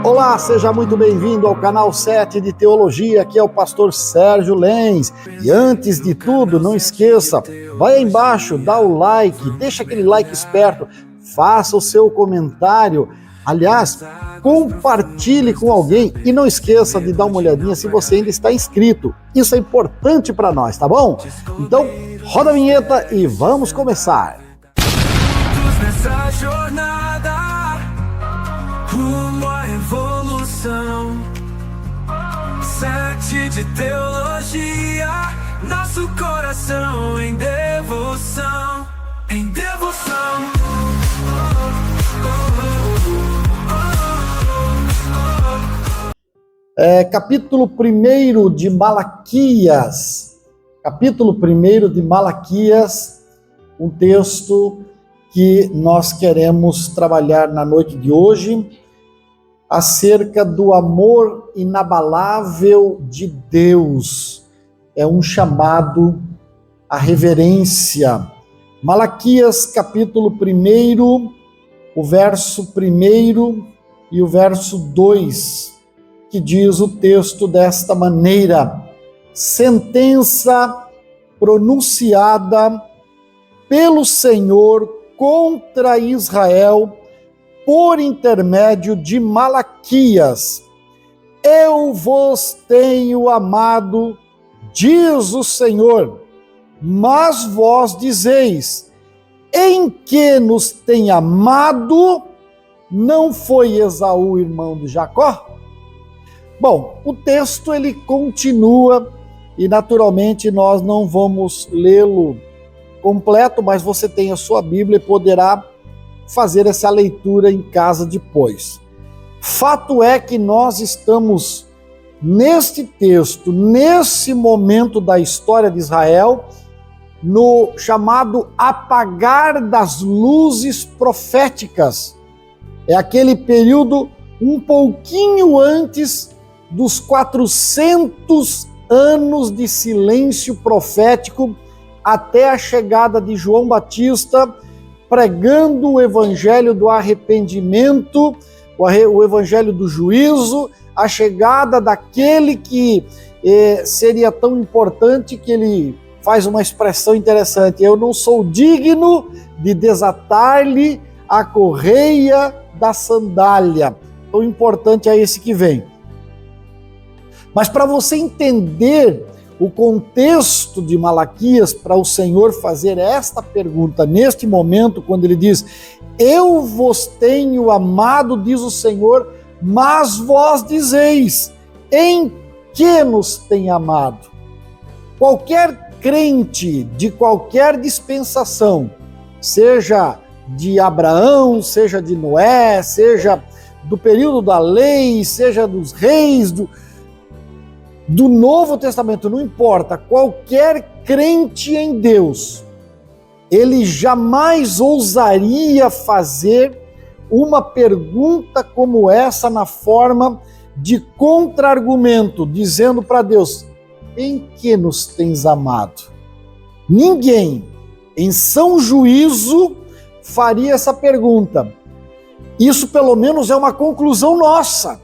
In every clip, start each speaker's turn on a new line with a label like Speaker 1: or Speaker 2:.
Speaker 1: Olá, seja muito bem-vindo ao canal 7 de Teologia, aqui é o pastor Sérgio Lenz. E antes de tudo, não esqueça, vai aí embaixo, dá o like, deixa aquele like esperto, faça o seu comentário. Aliás, compartilhe com alguém e não esqueça de dar uma olhadinha se você ainda está inscrito. Isso é importante para nós, tá bom? Então, roda a vinheta e vamos começar.
Speaker 2: Nessa jornada rumo à evolução, 7 de teologia, nosso coração em devoção, em devoção.
Speaker 1: Capítulo 1 de Malaquias. Capítulo 1 de Malaquias, um texto que nós queremos trabalhar na noite de hoje, acerca do amor inabalável de Deus. É um chamado à reverência. Malaquias, capítulo 1, o verso 1 e o verso 2, que diz o texto desta maneira: sentença pronunciada pelo Senhor contra Israel por intermédio de Malaquias. Eu vos tenho amado, diz o Senhor, mas vós dizeis: em que nos tem amado? Não foi Esaú, irmão de Jacó? Bom, o texto ele continua e naturalmente nós não vamos lê-lo completo, mas você tem a sua Bíblia e poderá fazer essa leitura em casa depois. Fato é que nós estamos neste texto, nesse momento da história de Israel, no chamado apagar das luzes proféticas. É aquele período um pouquinho antes dos 400 anos de silêncio profético, até a chegada de João Batista, pregando o evangelho do arrependimento, o evangelho do juízo, a chegada daquele que seria tão importante que ele faz uma expressão interessante: eu não sou digno de desatar-lhe a correia da sandália. Tão importante é esse que vem. Mas para você entender o contexto de Malaquias, para o Senhor fazer esta pergunta neste momento, quando ele diz: eu vos tenho amado, diz o Senhor, mas vós dizeis: em que nos tem amado? Qualquer crente de qualquer dispensação, seja de Abraão, seja de Noé, seja do período da lei, seja dos reis, do Novo Testamento, não importa, qualquer crente em Deus, ele jamais ousaria fazer uma pergunta como essa na forma de contra-argumento, dizendo para Deus: em que nos tens amado? Ninguém, em são juízo, faria essa pergunta. Isso pelo menos é uma conclusão nossa,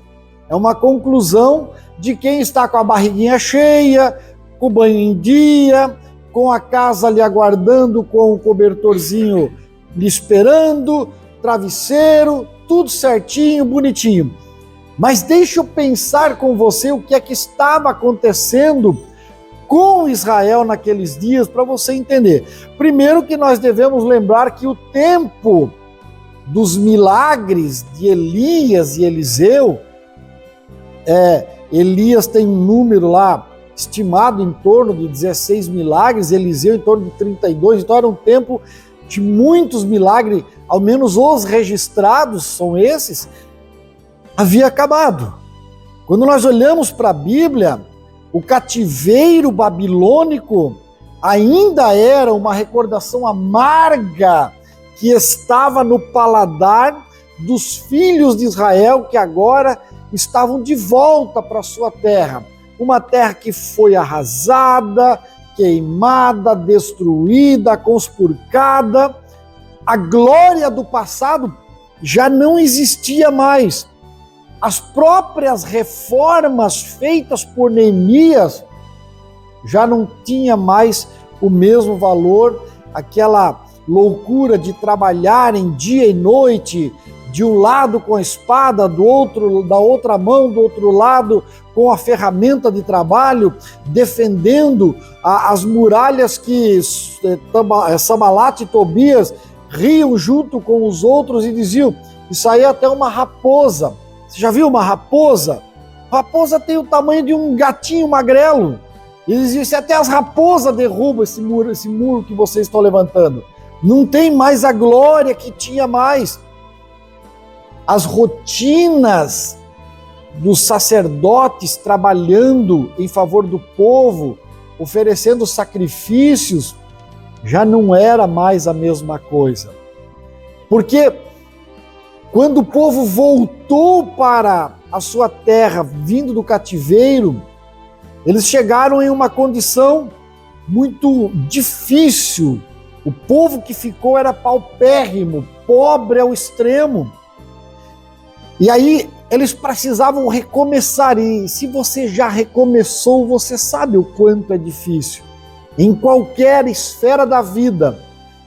Speaker 1: é uma conclusão de quem está com a barriguinha cheia, com o banho em dia, com a casa lhe aguardando, com o cobertorzinho lhe esperando, travesseiro, tudo certinho, bonitinho. Mas deixa eu pensar com você o que é que estava acontecendo com Israel naqueles dias, para você entender. Primeiro que nós devemos lembrar que o tempo dos milagres de Elias e Eliseu, Elias tem um número lá estimado em torno de 16 milagres, Eliseu em torno de 32, então era um tempo de muitos milagres, ao menos os registrados são esses, havia acabado. Quando nós olhamos para a Bíblia, o cativeiro babilônico ainda era uma recordação amarga que estava no paladar dos filhos de Israel, que agora estavam de volta para sua terra. Uma terra que foi arrasada, queimada, destruída, conspurcada. A glória do passado já não existia mais. as próprias reformas feitas por Neemias já não tinha mais o mesmo valor, aquela loucura de trabalharem dia e noite, de um lado com a espada, do outro, da outra mão, do outro lado com a ferramenta de trabalho, defendendo as muralhas que Sanbalat e Tobias riam junto com os outros e diziam, isso aí é até uma raposa. Você já viu uma raposa? A raposa tem o tamanho de um gatinho magrelo. E eles diziam, até as raposas derrubam esse muro que vocês estão levantando. Não tem mais a glória que tinha mais. As rotinas dos sacerdotes trabalhando em favor do povo, oferecendo sacrifícios, já não era mais a mesma coisa. Porque quando o povo voltou para a sua terra, vindo do cativeiro, eles chegaram em uma condição muito difícil. O povo que ficou era paupérrimo, pobre ao extremo. E aí eles precisavam recomeçar. E se você já recomeçou, você sabe o quanto é difícil. Em qualquer esfera da vida,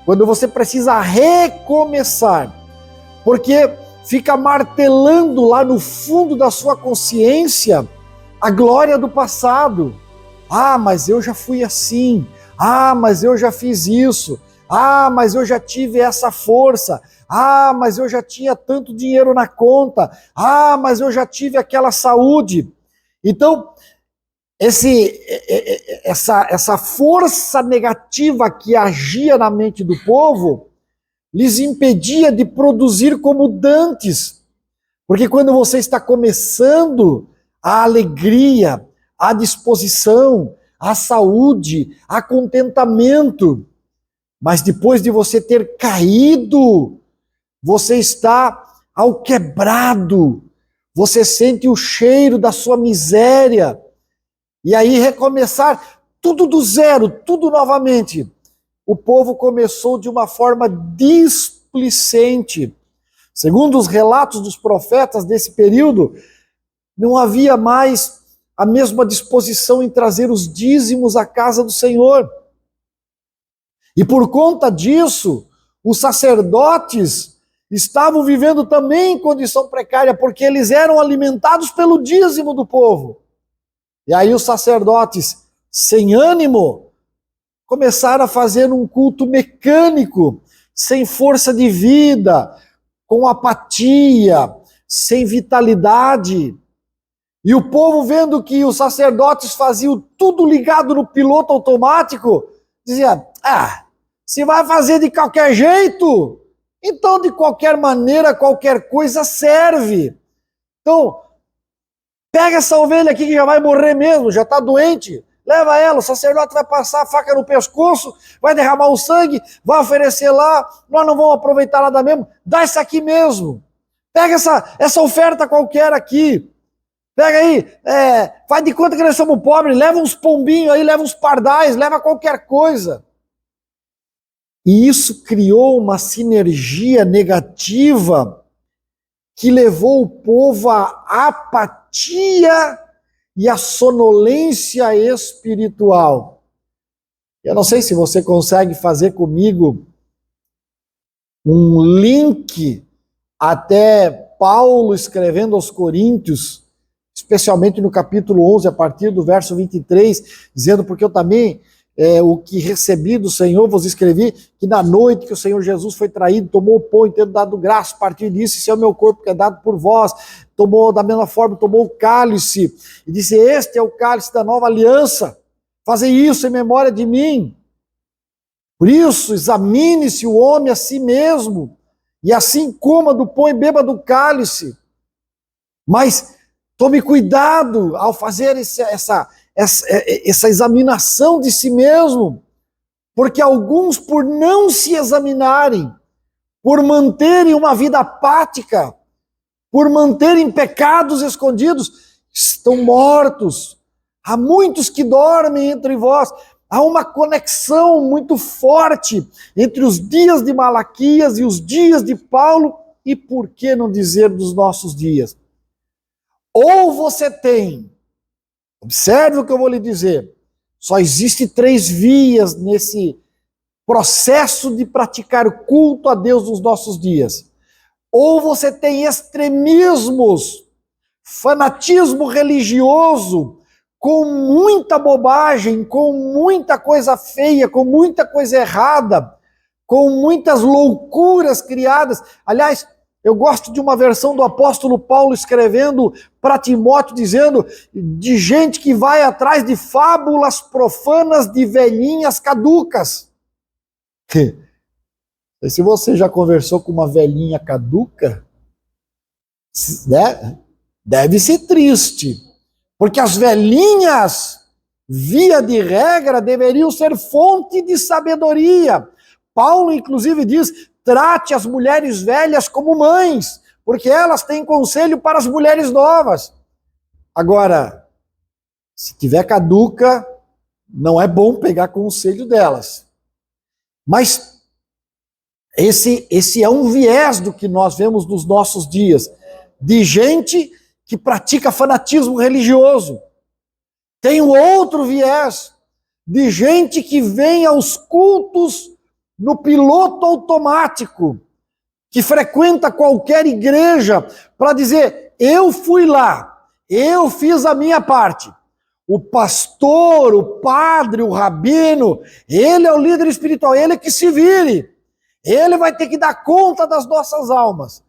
Speaker 1: quando você precisa recomeçar, porque fica martelando lá no fundo da sua consciência a glória do passado. Ah, mas eu já fui assim. Ah, mas eu já fiz isso. Ah, mas eu já tive essa força. Ah, mas eu já tinha tanto dinheiro na conta. Ah, mas eu já tive aquela saúde. Então, essa força negativa que agia na mente do povo lhes impedia de produzir como dantes. Porque quando você está começando, a alegria, a disposição, a saúde, a contentamento. Mas depois de você ter caído, você está ao quebrado. Você sente o cheiro da sua miséria. E aí recomeçar tudo do zero, tudo novamente. O povo começou de uma forma displicente. Segundo os relatos dos profetas desse período, não havia mais a mesma disposição em trazer os dízimos à casa do Senhor. E por conta disso, os sacerdotes estavam vivendo também em condição precária, porque eles eram alimentados pelo dízimo do povo. E aí os sacerdotes, sem ânimo, começaram a fazer um culto mecânico, sem força de vida, com apatia, sem vitalidade. E o povo, vendo que os sacerdotes faziam tudo ligado no piloto automático, dizia, se vai fazer de qualquer jeito, então de qualquer maneira, qualquer coisa serve. Então, pega essa ovelha aqui que já vai morrer mesmo, já está doente, leva ela, o sacerdote vai passar a faca no pescoço, vai derramar o sangue, vai oferecer lá, nós não vamos aproveitar nada mesmo, dá isso aqui mesmo. Pega essa oferta qualquer aqui, pega aí, faz de conta que nós somos pobres, leva uns pombinhos aí, leva uns pardais, leva qualquer coisa. E isso criou uma sinergia negativa que levou o povo à apatia e à sonolência espiritual. Eu não sei se você consegue fazer comigo um link até Paulo escrevendo aos Coríntios, especialmente no capítulo 11, a partir do verso 23, dizendo, porque eu também, o que recebi do Senhor, vos escrevi, que na noite que o Senhor Jesus foi traído, tomou o pão e tendo dado graça, a partir disso, esse é o meu corpo que é dado por vós, tomou da mesma forma, tomou o cálice, e disse, este é o cálice da nova aliança, fazei isso em memória de mim. Por isso, examine-se o homem a si mesmo, e assim coma do pão e beba do cálice, mas tome cuidado ao fazer essa examinação de si mesmo, porque alguns, por não se examinarem, por manterem uma vida apática, por manterem pecados escondidos, estão mortos. Há muitos que dormem entre vós. Há uma conexão muito forte entre os dias de Malaquias e os dias de Paulo, e por que não dizer dos nossos dias? Ou você tem, observe o que eu vou lhe dizer, só existe 3 vias nesse processo de praticar culto a Deus nos nossos dias. Ou você tem extremismos, fanatismo religioso, com muita bobagem, com muita coisa feia, com muita coisa errada, com muitas loucuras criadas. Aliás, eu gosto de uma versão do apóstolo Paulo escrevendo para Timóteo, dizendo de gente que vai atrás de fábulas profanas de velhinhas caducas. E se você já conversou com uma velhinha caduca, né? Deve ser triste, porque as velhinhas, via de regra, deveriam ser fonte de sabedoria. Paulo, inclusive, diz: trate as mulheres velhas como mães, porque elas têm conselho para as mulheres novas. Agora, se tiver caduca, não é bom pegar conselho delas. Mas esse é um viés do que nós vemos nos nossos dias, de gente que pratica fanatismo religioso. Tem um outro viés, de gente que vem aos cultos no piloto automático, que frequenta qualquer igreja para dizer: eu fui lá, eu fiz a minha parte. O pastor, o padre, o rabino, ele é o líder espiritual, ele que se vire. Ele vai ter que dar conta das nossas almas.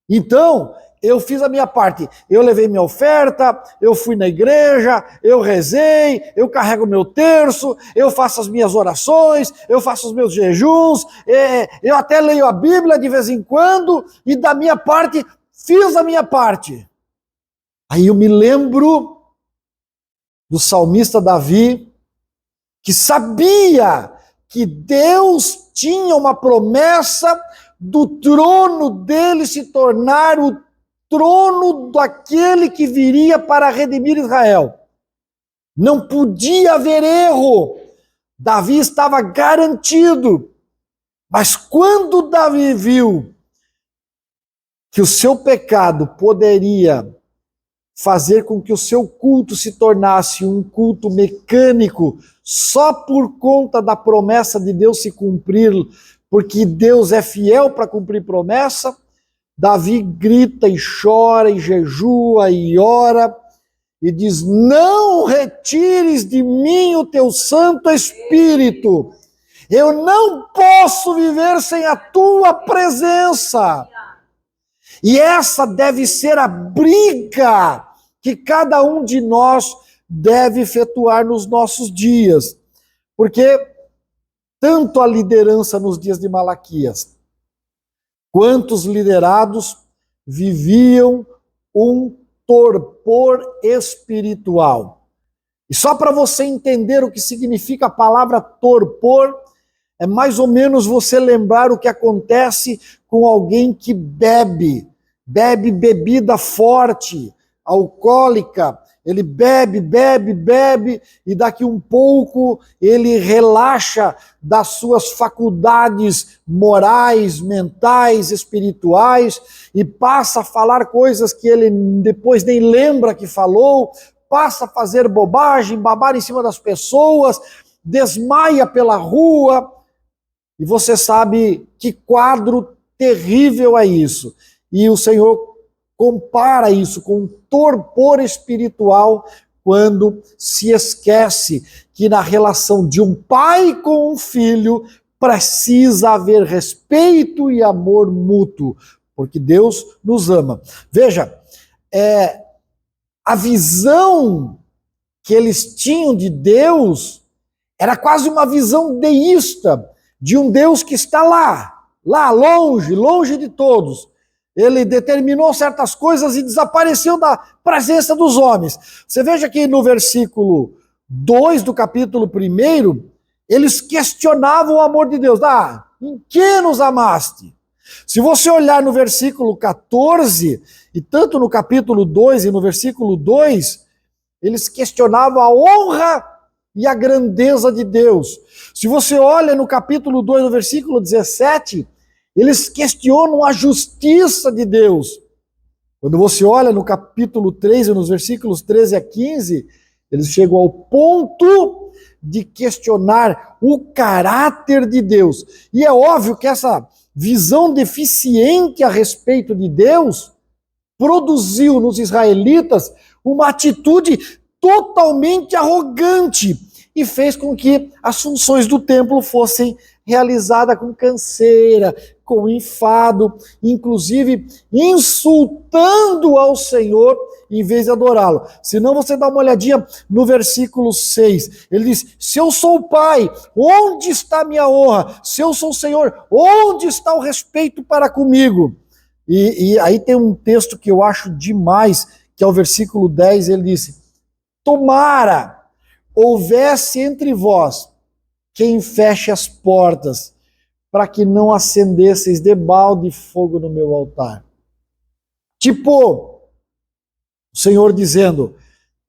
Speaker 1: Então, eu fiz a minha parte, eu levei minha oferta, eu fui na igreja, eu rezei, eu carrego meu terço, eu faço as minhas orações, eu faço os meus jejuns, eu até leio a Bíblia de vez em quando, e da minha parte, fiz a minha parte. Aí eu me lembro do salmista Davi, que sabia que Deus tinha uma promessa do trono dele se tornar o trono daquele que viria para redimir Israel. Não podia haver erro. Davi estava garantido. Mas quando Davi viu que o seu pecado poderia fazer com que o seu culto se tornasse um culto mecânico só por conta da promessa de Deus se cumprir, porque Deus é fiel para cumprir promessa, Davi grita e chora e jejua e ora e diz: não retires de mim o teu Santo Espírito, eu não posso viver sem a tua presença. E essa deve ser a briga que cada um de nós deve efetuar nos nossos dias. Porque tanto a liderança nos dias de Malaquias, quanto os liderados viviam um torpor espiritual. E só para você entender o que significa a palavra torpor, é mais ou menos você lembrar o que acontece com alguém que bebe bebida forte, alcoólica. Ele bebe, e daqui um pouco ele relaxa das suas faculdades morais, mentais, espirituais, e passa a falar coisas que ele depois nem lembra que falou, passa a fazer bobagem, babar em cima das pessoas, desmaia pela rua, e você sabe que quadro terrível é isso. E o Senhor compara isso com um torpor espiritual quando se esquece que na relação de um pai com um filho precisa haver respeito e amor mútuo, porque Deus nos ama. Veja, a visão que eles tinham de Deus era quase uma visão deísta, de um Deus que está lá longe de todos. Ele determinou certas coisas e desapareceu da presença dos homens. Você veja que no versículo 2 do capítulo 1, eles questionavam o amor de Deus. Em que nos amaste? Se você olhar no versículo 14, e tanto no capítulo 2 e no versículo 2, eles questionavam a honra e a grandeza de Deus. Se você olha no capítulo 2, no versículo 17, eles questionam a justiça de Deus. Quando você olha no capítulo 3, nos versículos 13 a 15, eles chegam ao ponto de questionar o caráter de Deus. E é óbvio que essa visão deficiente a respeito de Deus produziu nos israelitas uma atitude totalmente arrogante e fez com que as funções do templo fossem realizadas com canseira, com enfado, inclusive insultando ao Senhor em vez de adorá-lo. Se não, você dá uma olhadinha no versículo 6. Ele diz: se eu sou o Pai, onde está a minha honra? Se eu sou o Senhor, onde está o respeito para comigo? E aí tem um texto que eu acho demais, que é o versículo 10, ele disse: tomara houvesse entre vós quem feche as portas, para que não acendesseis debalde de fogo no meu altar. Tipo, o Senhor dizendo: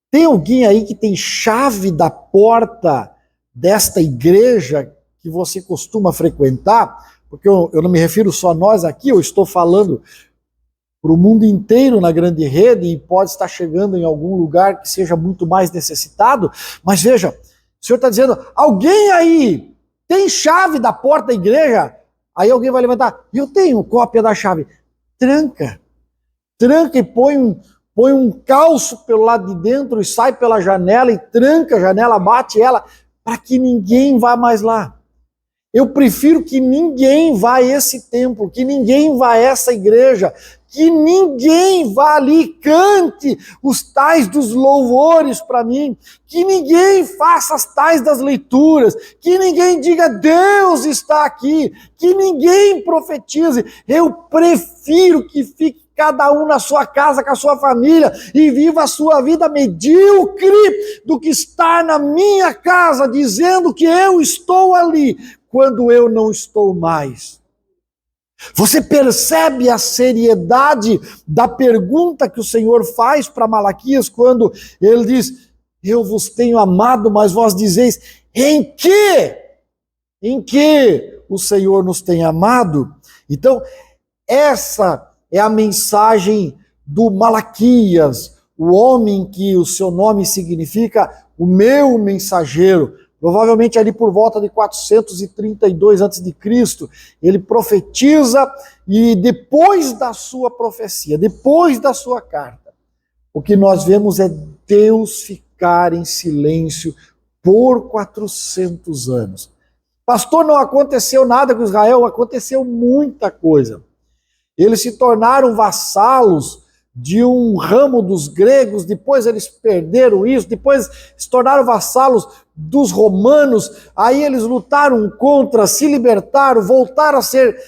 Speaker 1: tem alguém aí que tem chave da porta desta igreja que você costuma frequentar? Porque eu não me refiro só a nós aqui, eu estou falando para o mundo inteiro na grande rede, e pode estar chegando em algum lugar que seja muito mais necessitado. Mas veja, o Senhor está dizendo: alguém aí tem chave da porta da igreja? Aí alguém vai levantar: eu tenho cópia da chave. Tranca e põe um calço pelo lado de dentro e sai pela janela e tranca a janela, bate ela, para que ninguém vá mais lá. Eu prefiro que ninguém vá a esse templo, que ninguém vá a essa igreja, que ninguém vá ali e cante os tais dos louvores para mim, que ninguém faça as tais das leituras, que ninguém diga Deus está aqui, que ninguém profetize. Eu prefiro que fique cada um na sua casa, com a sua família, e viva a sua vida medíocre, do que estar na minha casa dizendo que eu estou ali, quando eu não estou mais. Você percebe a seriedade da pergunta que o Senhor faz para Malaquias, quando ele diz: eu vos tenho amado, mas vós dizeis, em que o Senhor nos tem amado? Então, essa é a mensagem do Malaquias, o homem que o seu nome significa o meu mensageiro. Provavelmente ali por volta de 432 a.C., ele profetiza, e depois da sua profecia, depois da sua carta, o que nós vemos é Deus ficar em silêncio por 400 anos. Pastor, não aconteceu nada com Israel? Aconteceu muita coisa. Eles se tornaram vassalos de um ramo dos gregos, depois eles perderam isso, depois se tornaram vassalos dos romanos, aí eles lutaram contra, se libertaram, voltaram a ser,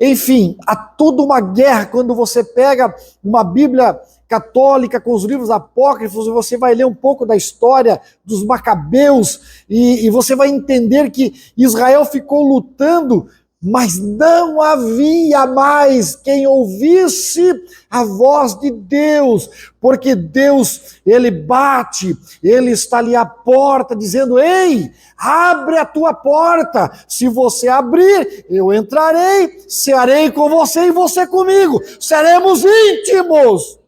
Speaker 1: enfim, há toda uma guerra. Quando você pega uma Bíblia católica com os livros apócrifos, você vai ler um pouco da história dos macabeus, e você vai entender que Israel ficou lutando, mas não havia mais quem ouvisse a voz de Deus, porque Deus, ele bate, ele está ali à porta dizendo: ei, abre a tua porta, se você abrir, eu entrarei, cearei com você e você comigo, seremos íntimos.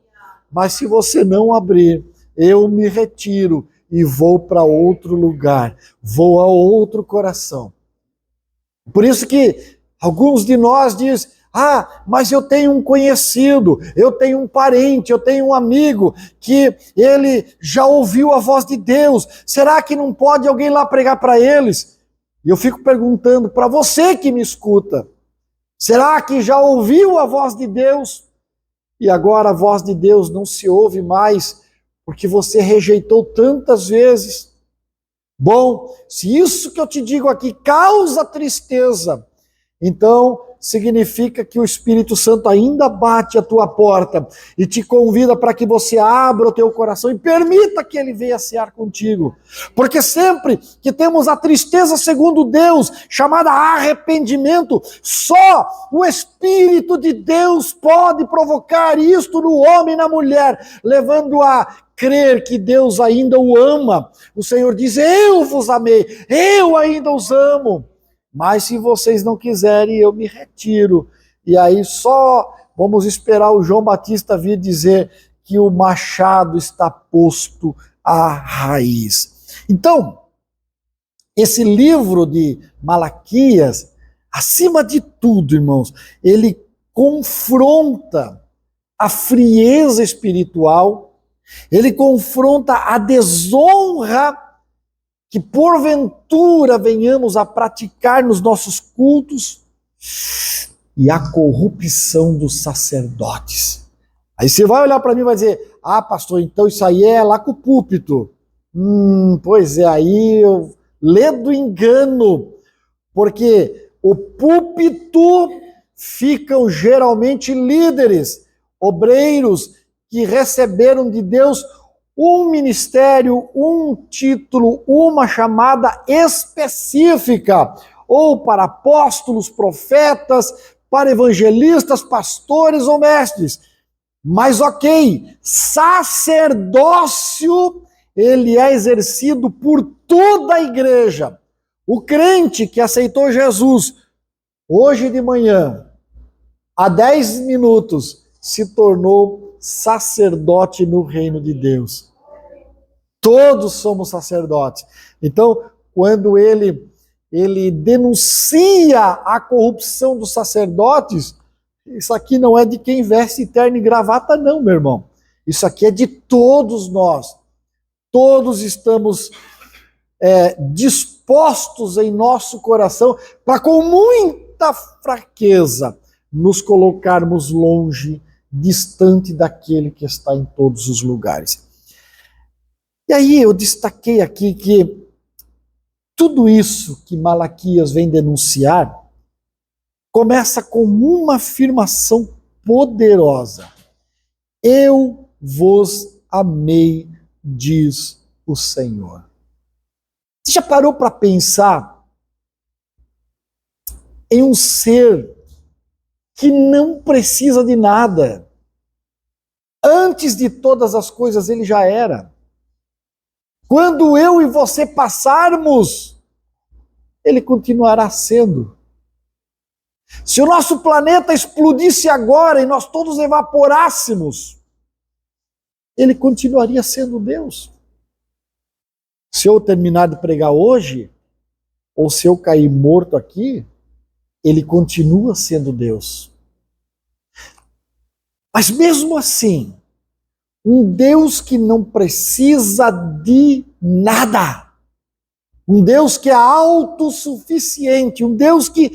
Speaker 1: Mas se você não abrir, eu me retiro e vou para outro lugar, vou a outro coração. Por isso que alguns de nós dizem: mas eu tenho um conhecido, eu tenho um parente, eu tenho um amigo que ele já ouviu a voz de Deus. Será que não pode alguém lá pregar para eles? E eu fico perguntando para você que me escuta: será que já ouviu a voz de Deus? E agora a voz de Deus não se ouve mais porque você rejeitou tantas vezes? Bom, se isso que eu te digo aqui causa tristeza, então significa que o Espírito Santo ainda bate a tua porta e te convida para que você abra o teu coração e permita que ele venha cear contigo. Porque sempre que temos a tristeza segundo Deus, chamada arrependimento, só o Espírito de Deus pode provocar isto no homem e na mulher, levando a crer que Deus ainda o ama. O Senhor diz: eu vos amei, eu ainda os amo. Mas se vocês não quiserem, eu me retiro. E aí só vamos esperar o João Batista vir dizer que o machado está posto à raiz. Então, esse livro de Malaquias, acima de tudo, irmãos, ele confronta a frieza espiritual, ele confronta a desonra que porventura venhamos a praticar nos nossos cultos e a corrupção dos sacerdotes. Aí você vai olhar para mim e vai dizer, ah, pastor, então isso aí é lá com o púlpito. Pois é, aí eu ledo engano, porque o púlpito ficam geralmente líderes, obreiros que receberam de Deus um ministério, um título, uma chamada específica, ou para apóstolos, profetas, para evangelistas, pastores ou mestres. Mas ok, sacerdócio, ele é exercido por toda a igreja. O crente que aceitou Jesus, hoje de manhã, há 10 minutos, se tornou sacerdote no reino de Deus. Todos somos sacerdotes. Então, quando ele denuncia a corrupção dos sacerdotes, isso aqui não é de quem veste terno e gravata, não, meu irmão. Isso aqui é de todos nós. Todos estamos dispostos em nosso coração para, com muita fraqueza, nos colocarmos longe, distante daquele que está em todos os lugares. E aí eu destaquei aqui que tudo isso que Malaquias vem denunciar começa com uma afirmação poderosa. Eu vos amei, diz o Senhor. Você já parou para pensar em um ser que não precisa de nada? Antes de todas as coisas, ele já era. Quando eu e você passarmos, ele continuará sendo. Se o nosso planeta explodisse agora e nós todos evaporássemos, ele continuaria sendo Deus. Se eu terminar de pregar hoje, ou se eu cair morto aqui, ele continua sendo Deus. Mas mesmo assim, um Deus que não precisa de nada, um Deus que é autossuficiente, um Deus que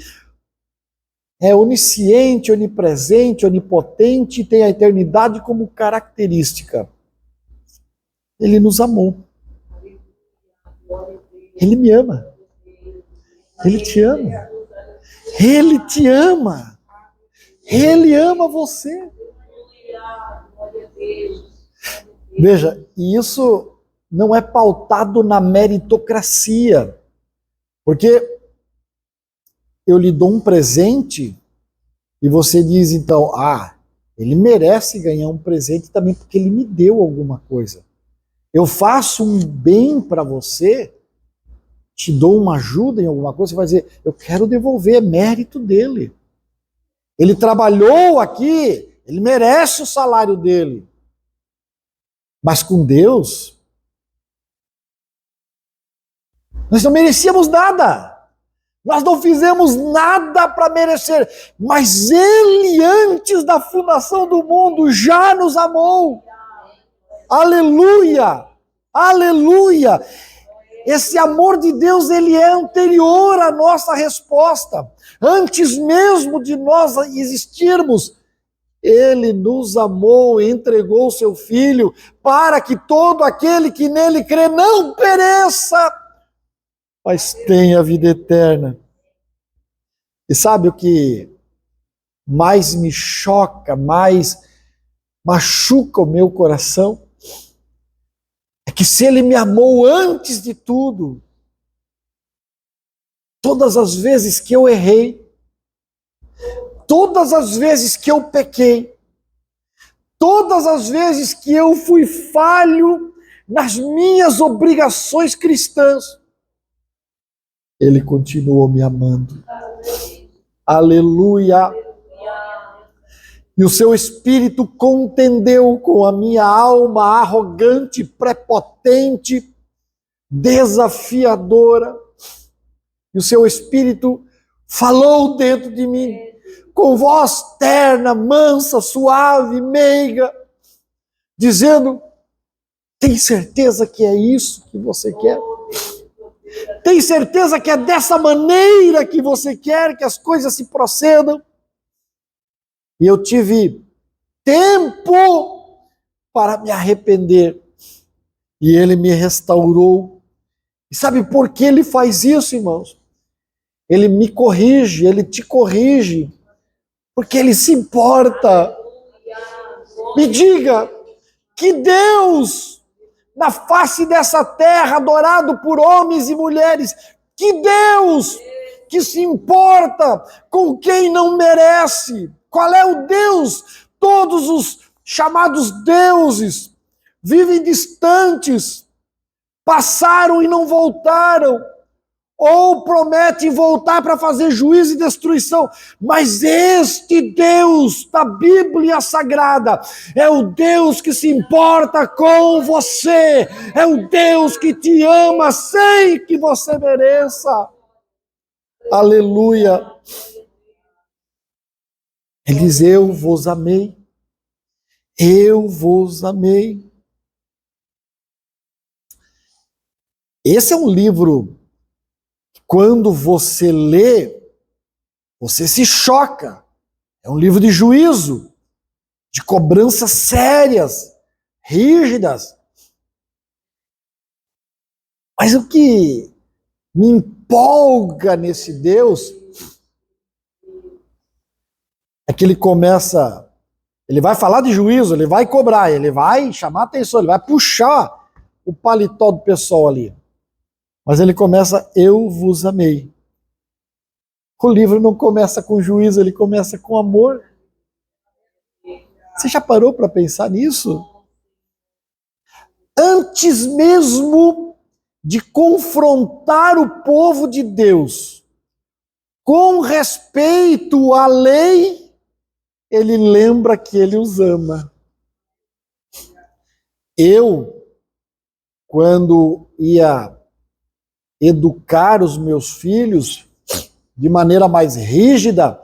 Speaker 1: é onisciente, onipresente, onipotente, tem a eternidade como característica. Ele nos amou. Ele me ama. Ele te ama. Ele te ama. Ele ama você. Veja, e isso não é pautado na meritocracia, porque eu lhe dou um presente e você diz então, ele merece ganhar um presente também porque ele me deu alguma coisa. Eu faço um bem para você, te dou uma ajuda em alguma coisa, você vai dizer, eu quero devolver, é mérito dele. Ele trabalhou aqui, ele merece o salário dele. Mas com Deus, nós não merecíamos nada. Nós não fizemos nada para merecer. Mas Ele, antes da fundação do mundo, já nos amou. Aleluia! Aleluia! Esse amor de Deus, ele é anterior à nossa resposta. Antes mesmo de nós existirmos, Ele nos amou e entregou o seu Filho para que todo aquele que nele crê não pereça, mas tenha vida eterna. E sabe o que mais me choca, mais machuca o meu coração? É que se Ele me amou antes de tudo, todas as vezes que eu errei, todas as vezes que eu pequei, todas as vezes que eu fui falho nas minhas obrigações cristãs, Ele continuou me amando. Aleluia! E o seu espírito contendeu com a minha alma arrogante, prepotente, desafiadora. E o seu espírito falou dentro de mim, com voz terna, mansa, suave, meiga, dizendo: tem certeza que é isso que você quer? Tem certeza que é dessa maneira que você quer que as coisas se procedam? E eu tive tempo para me arrepender. E ele me restaurou. E sabe por que ele faz isso, irmãos? Ele me corrige, ele te corrige, porque ele se importa. Me diga, que Deus, na face dessa terra, adorado por homens e mulheres, que Deus que se importa com quem não merece. Qual é o Deus? Todos os chamados deuses vivem distantes, passaram e não voltaram, ou prometem voltar para fazer juízo e destruição. Mas este Deus da Bíblia Sagrada é o Deus que se importa com você, é o Deus que te ama sem que você mereça. Aleluia. Ele diz: eu vos amei. Eu vos amei. Esse é um livro que, quando você lê, você se choca. É um livro de juízo, de cobranças sérias, rígidas. Mas o que me empolga nesse Deus é que ele vai falar de juízo, ele vai cobrar, ele vai chamar atenção, ele vai puxar o paletó do pessoal ali. Mas ele começa: eu vos amei. O livro não começa com juízo, ele começa com amor. Você já parou para pensar nisso? Antes mesmo de confrontar o povo de Deus com respeito à lei, ele lembra que ele os ama. Eu, quando ia educar os meus filhos de maneira mais rígida,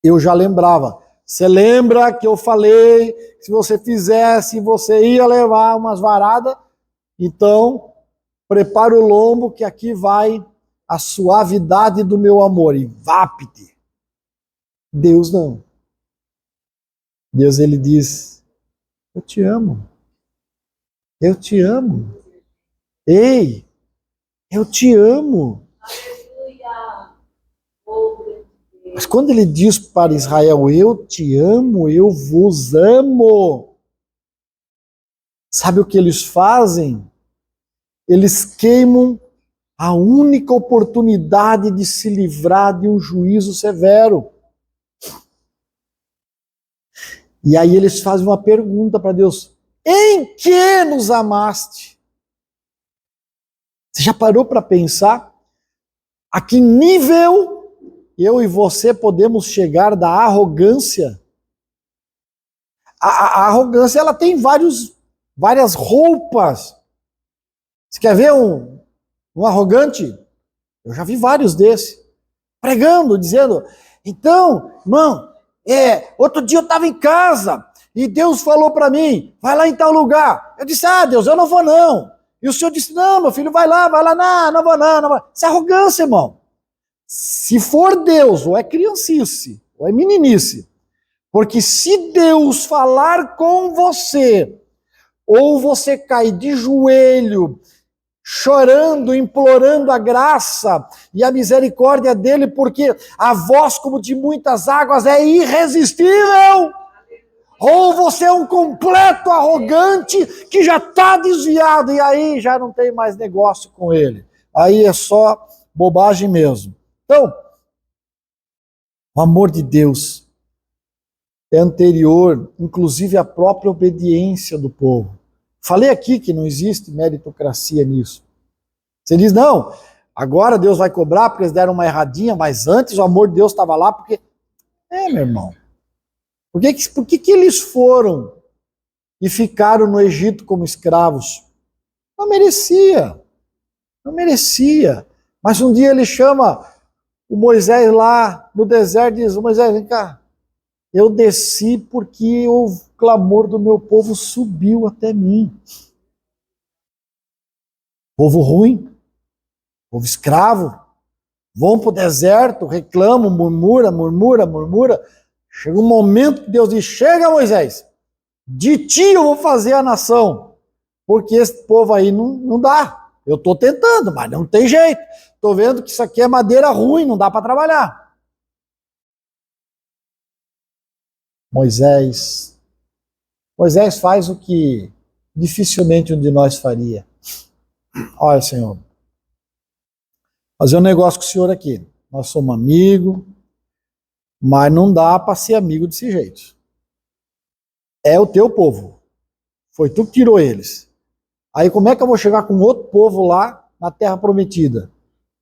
Speaker 1: eu já lembrava. Você lembra que eu falei que se você fizesse, você ia levar umas varadas? Então, prepara o lombo que aqui vai a suavidade do meu amor. E vá-te. Deus não. Deus, ele diz: eu te amo. Eu te amo. Ei, eu te amo. Mas quando ele diz para Israel: eu te amo, eu vos amo, sabe o que eles fazem? Eles queimam a única oportunidade de se livrar de um juízo severo. E aí eles fazem uma pergunta para Deus: em que nos amaste? Você já parou para pensar a que nível eu e você podemos chegar da arrogância? A arrogância, ela tem várias roupas. Você quer ver um arrogante? Eu já vi vários desses. Pregando, dizendo: então, irmão, outro dia eu estava em casa e Deus falou para mim: vai lá em tal lugar. Eu disse: Deus, eu não vou não. E o Senhor disse: não, meu filho, vai lá, não vou não. Isso é arrogância, irmão. Se for Deus, ou é criancice, ou é meninice. Porque se Deus falar com você, ou você cai de joelho, chorando, implorando a graça e a misericórdia dele, porque a voz como de muitas águas é irresistível, ou você é um completo arrogante que já está desviado e aí já não tem mais negócio com ele. Aí é só bobagem mesmo. Então, o amor de Deus é anterior, inclusive, à própria obediência do povo. Falei aqui que não existe meritocracia nisso. Você diz: não, agora Deus vai cobrar porque eles deram uma erradinha, mas antes o amor de Deus estava lá porque... meu irmão, Por que eles foram e ficaram no Egito como escravos? Não merecia. Não merecia. Mas um dia ele chama o Moisés lá no deserto e diz: Moisés, vem cá. Eu desci porque o clamor do meu povo subiu até mim. Povo ruim, povo escravo, vão para o deserto, reclamam, murmura. Chega um momento que Deus diz: chega, Moisés, de ti eu vou fazer a nação, porque esse povo aí não dá. Eu estou tentando, mas não tem jeito. Estou vendo que isso aqui é madeira ruim, não dá para trabalhar. Moisés faz o que dificilmente um de nós faria. Olha, Senhor, fazer um negócio com o Senhor aqui. Nós somos amigos, mas não dá para ser amigo desse jeito. É o teu povo. Foi tu que tirou eles. Aí como é que eu vou chegar com outro povo lá na terra prometida?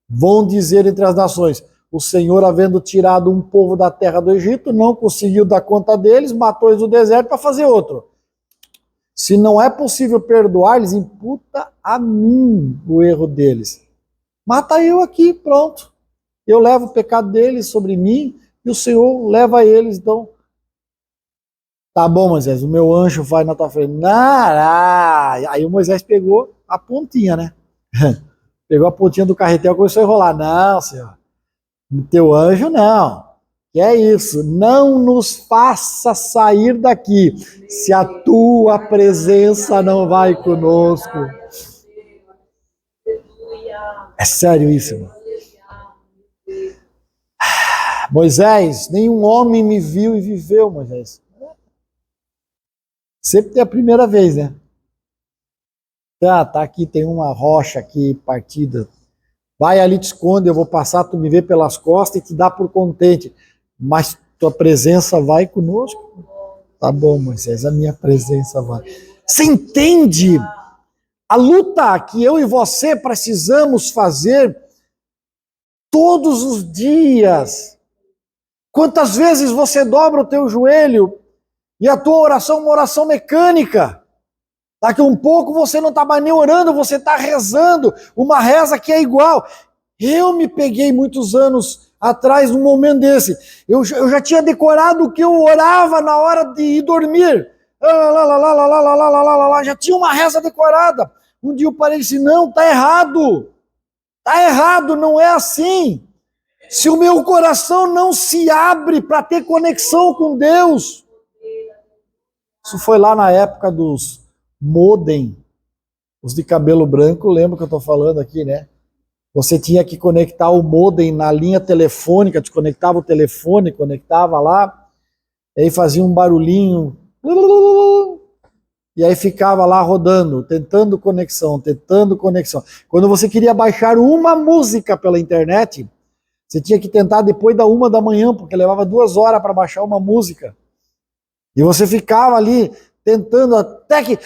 Speaker 1: Vão dizer entre as nações: o Senhor, havendo tirado um povo da terra do Egito, não conseguiu dar conta deles, matou eles no deserto para fazer outro. Se não é possível perdoar-lhes, imputa a mim o erro deles. Mata eu aqui, pronto. Eu levo o pecado deles sobre mim e o Senhor leva eles. Então, tá bom, Moisés, o meu anjo vai na tua frente. Aí o Moisés pegou a pontinha, né? Pegou a pontinha do carretel e começou a enrolar. Não, Senhor, teu anjo não. Que é isso, não nos faça sair daqui se a tua presença não vai conosco. É sério isso, irmão. Moisés, nenhum homem me viu e viveu, Moisés. Sempre tem a primeira vez, né? Tá aqui, tem uma rocha aqui partida. Vai ali, te esconde, eu vou passar, tu me vê pelas costas e te dá por contente. Mas tua presença vai conosco. Tá bom, Moisés, a minha presença vai. Você entende a luta que eu e você precisamos fazer todos os dias? Quantas vezes você dobra o teu joelho e a tua oração é uma oração mecânica? Daqui a um pouco você não está mais nem orando, você está rezando uma reza que é igual. Eu me peguei muitos anos atrás num momento desse. Eu já tinha decorado o que eu orava na hora de ir dormir. Já tinha uma reza decorada. Um dia eu parei e disse: não, tá errado. Tá errado, não é assim. Se o meu coração não se abre para ter conexão com Deus. Isso foi lá na época dos modem. Os de cabelo branco, lembra que eu estou falando aqui, né? Você tinha que conectar o modem na linha telefônica, desconectava o telefone, conectava lá, e aí fazia um barulhinho, e aí ficava lá rodando, tentando conexão. Quando você queria baixar uma música pela internet, você tinha que tentar depois da 1 da manhã, porque levava 2 horas para baixar uma música. E você ficava ali tentando até que,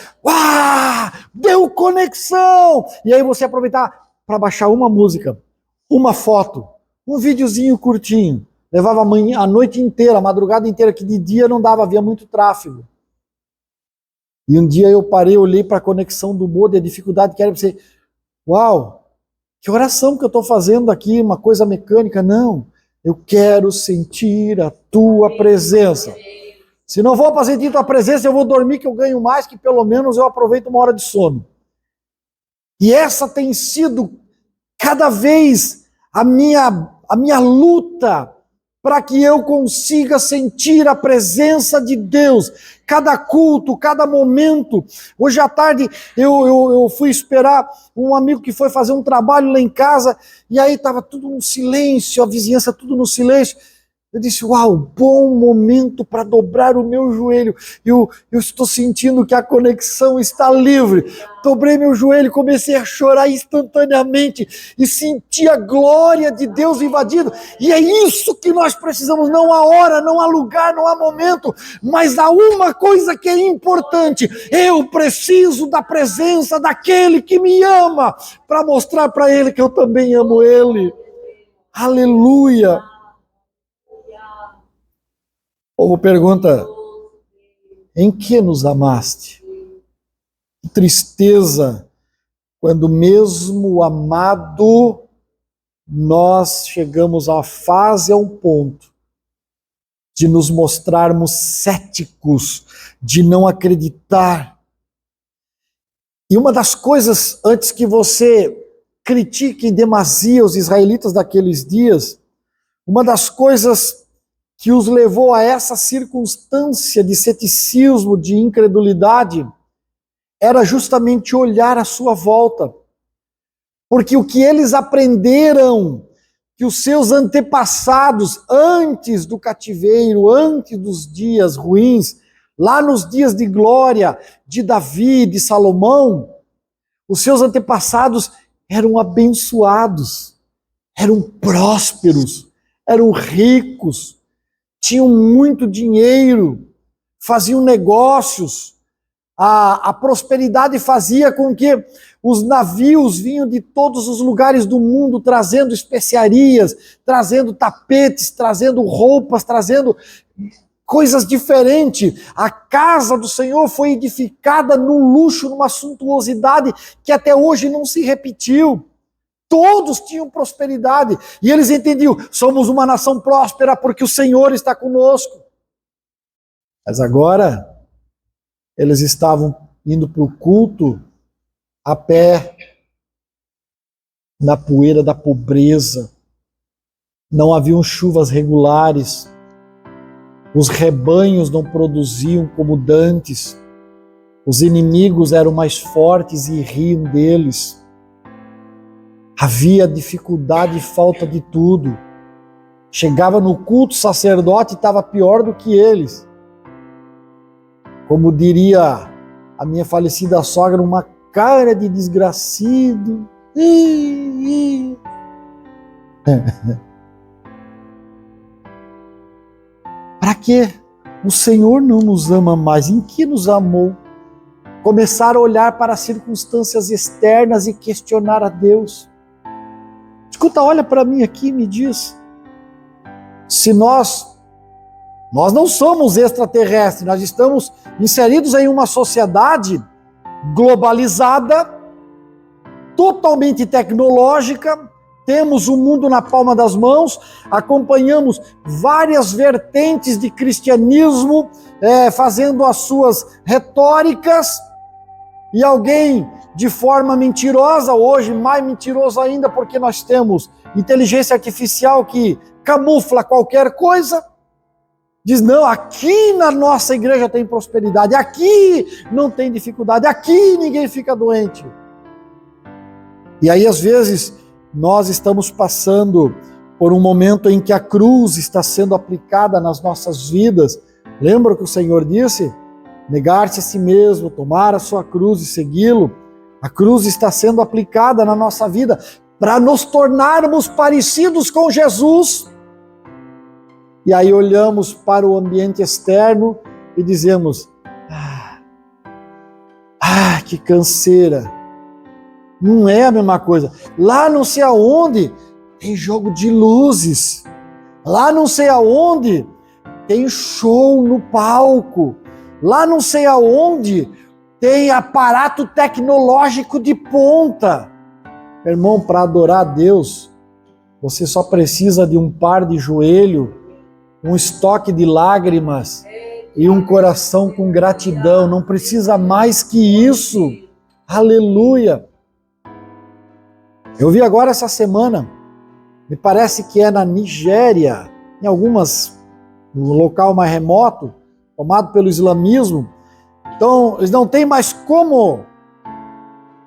Speaker 1: deu conexão! E aí você aproveitava para baixar uma música, uma foto, um videozinho curtinho. Levava a noite inteira, a madrugada inteira, que de dia não dava, havia muito tráfego. E um dia eu parei, olhei para a conexão do modem, a dificuldade que era para você. Uau, que oração que eu estou fazendo aqui, uma coisa mecânica. Não, eu quero sentir a tua presença. Se não vou para sentir tua presença, eu vou dormir, que eu ganho mais, que pelo menos eu aproveito uma hora de sono. E essa tem sido cada vez a minha luta para que eu consiga sentir a presença de Deus. Cada culto, cada momento. Hoje à tarde eu fui esperar um amigo que foi fazer um trabalho lá em casa, e aí estava tudo no silêncio, a vizinhança tudo no silêncio. Eu disse: uau, bom momento para dobrar o meu joelho. Eu estou sentindo que a conexão está livre. Dobrei meu joelho, comecei a chorar instantaneamente e senti a glória de Deus invadindo. E é isso que nós precisamos. Não há hora, não há lugar, não há momento, mas há uma coisa que é importante: eu preciso da presença daquele que me ama para mostrar para ele que eu também amo ele. Aleluia! O povo pergunta: em que nos amaste? Que tristeza, quando mesmo amado, nós chegamos à fase, a um ponto, de nos mostrarmos céticos, de não acreditar. E uma das coisas, antes que você critique em demasia os israelitas daqueles dias, uma das coisas que os levou a essa circunstância de ceticismo, de incredulidade, era justamente olhar à sua volta. Porque o que eles aprenderam, que os seus antepassados, antes do cativeiro, antes dos dias ruins, lá nos dias de glória de Davi, de Salomão, os seus antepassados eram abençoados, eram prósperos, eram ricos, tinham muito dinheiro, faziam negócios. A prosperidade fazia com que os navios vinham de todos os lugares do mundo trazendo especiarias, trazendo tapetes, trazendo roupas, trazendo coisas diferentes. A casa do Senhor foi edificada num luxo, numa suntuosidade que até hoje não se repetiu. Todos tinham prosperidade e eles entendiam, somos uma nação próspera porque o Senhor está conosco. Mas agora eles estavam indo para o culto a pé, na poeira da pobreza. Não haviam chuvas regulares. Os rebanhos não produziam como dantes. Os inimigos eram mais fortes e riam deles. Havia dificuldade e falta de tudo. Chegava no culto, o sacerdote estava pior do que eles. Como diria a minha falecida sogra, uma cara de desgracido. Para quê? O Senhor não nos ama mais. Em que nos amou? Começar a olhar para as circunstâncias externas e questionar a Deus. Escuta, olha para mim aqui e me diz. Se nós não somos extraterrestres, nós estamos inseridos em uma sociedade globalizada, totalmente tecnológica, temos o mundo na palma das mãos, acompanhamos várias vertentes de cristianismo, fazendo as suas retóricas, e alguém de forma mentirosa, hoje mais mentiroso ainda, porque nós temos inteligência artificial que camufla qualquer coisa, diz, não, aqui na nossa igreja tem prosperidade, aqui não tem dificuldade, aqui ninguém fica doente. E aí, às vezes, nós estamos passando por um momento em que a cruz está sendo aplicada nas nossas vidas. Lembra o que o Senhor disse? Negar-se a si mesmo, tomar a sua cruz e segui-lo. A cruz está sendo aplicada na nossa vida para nos tornarmos parecidos com Jesus. E aí olhamos para o ambiente externo e dizemos, que canseira. Não é a mesma coisa. Lá não sei aonde tem jogo de luzes. Lá não sei aonde tem show no palco. Lá não sei aonde tem aparato tecnológico de ponta. Irmão, para adorar a Deus, você só precisa de um par de joelho, um estoque de lágrimas e um coração com gratidão. Não precisa mais que isso. Aleluia! Eu vi agora essa semana, me parece que é na Nigéria, em no local mais remoto, tomado pelo islamismo. Então, eles não têm mais como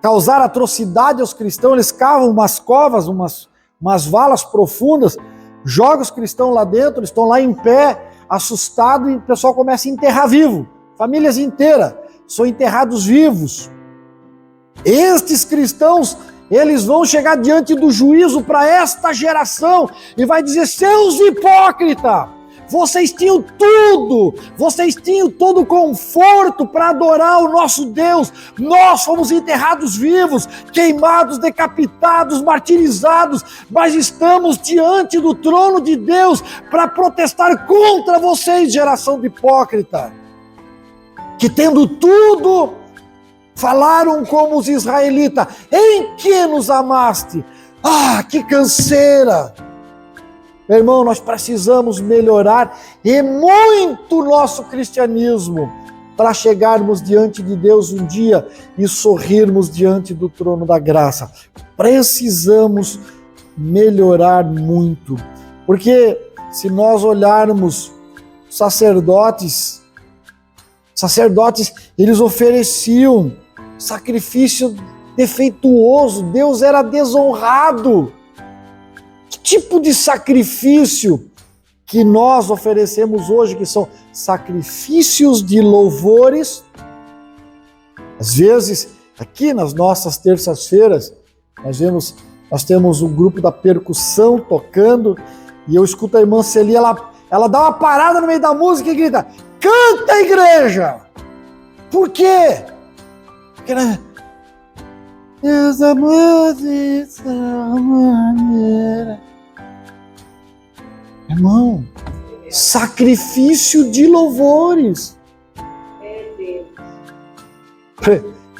Speaker 1: causar atrocidade aos cristãos, eles cavam umas covas, umas valas profundas, jogam os cristãos lá dentro, eles estão lá em pé, assustados, e o pessoal começa a enterrar vivo. Famílias inteiras são enterrados vivos. Estes cristãos, eles vão chegar diante do juízo para esta geração e vai dizer, seus hipócritas, vocês tinham tudo, vocês tinham todo o conforto para adorar o nosso Deus. Nós fomos enterrados vivos, queimados, decapitados, martirizados, mas estamos diante do trono de Deus para protestar contra vocês, geração de hipócrita. que tendo tudo, falaram como os israelitas: em que nos amaste? Ah, que canseira! Meu irmão, nós precisamos melhorar e muito o nosso cristianismo para chegarmos diante de Deus um dia e sorrirmos diante do trono da graça. Precisamos melhorar muito, porque se nós olharmos sacerdotes, eles ofereciam sacrifício defeituoso, Deus era desonrado. Que tipo de sacrifício que nós oferecemos hoje, que são sacrifícios de louvores? Às vezes, aqui nas nossas terças-feiras, nós temos um grupo da percussão tocando, e eu escuto a irmã Celi, ela dá uma parada no meio da música e grita: canta, igreja! Por quê? Porque Deus amou de tal maneira. Irmão, sacrifício de louvores.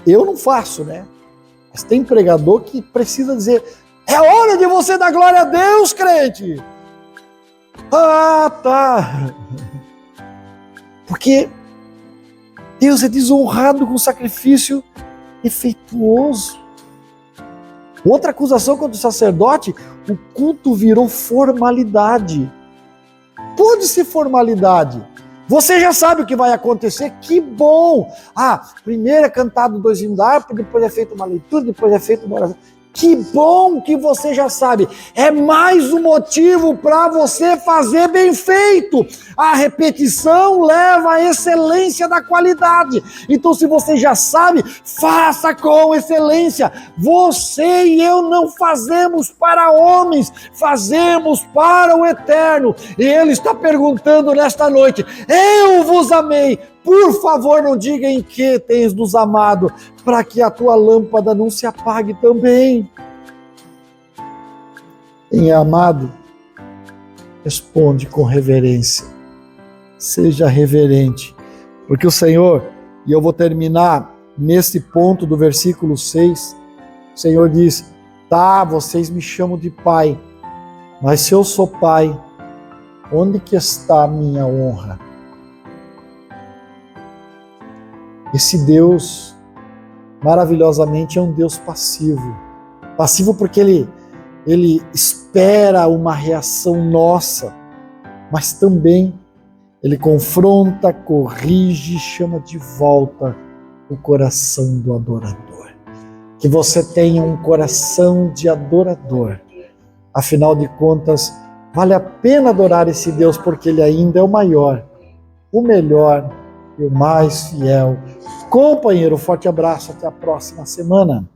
Speaker 1: Eu não faço, né? Mas tem pregador que precisa dizer: é hora de você dar glória a Deus, crente. Ah, tá. Porque Deus é desonrado com sacrifício defeituoso. Outra acusação contra o sacerdote: o culto virou formalidade. Pode ser formalidade. Você já sabe o que vai acontecer, que bom! Primeiro é cantado 2 hinos da harpa, depois é feita uma leitura, depois é feita uma oração. Que bom que você já sabe. É mais um motivo para você fazer bem feito. A repetição leva à excelência da qualidade. Então, se você já sabe, faça com excelência. Você e eu não fazemos para homens, fazemos para o eterno. E Ele está perguntando nesta noite: eu vos amei. Por favor, não diga em que tens nos amado, para que a tua lâmpada não se apague também. Quem é amado, responde com reverência. Seja reverente. Porque o Senhor, e eu vou terminar nesse ponto do versículo 6, o Senhor diz: tá, vocês me chamam de pai, mas se eu sou pai, onde que está a minha honra? Esse Deus, maravilhosamente, é um Deus passivo. Passivo porque Ele espera uma reação nossa, mas também Ele confronta, corrige, chama de volta o coração do adorador. Que você tenha um coração de adorador. Afinal de contas, vale a pena adorar esse Deus, porque Ele ainda é o maior, o melhor e o mais fiel. Companheiro, forte abraço, até a próxima semana.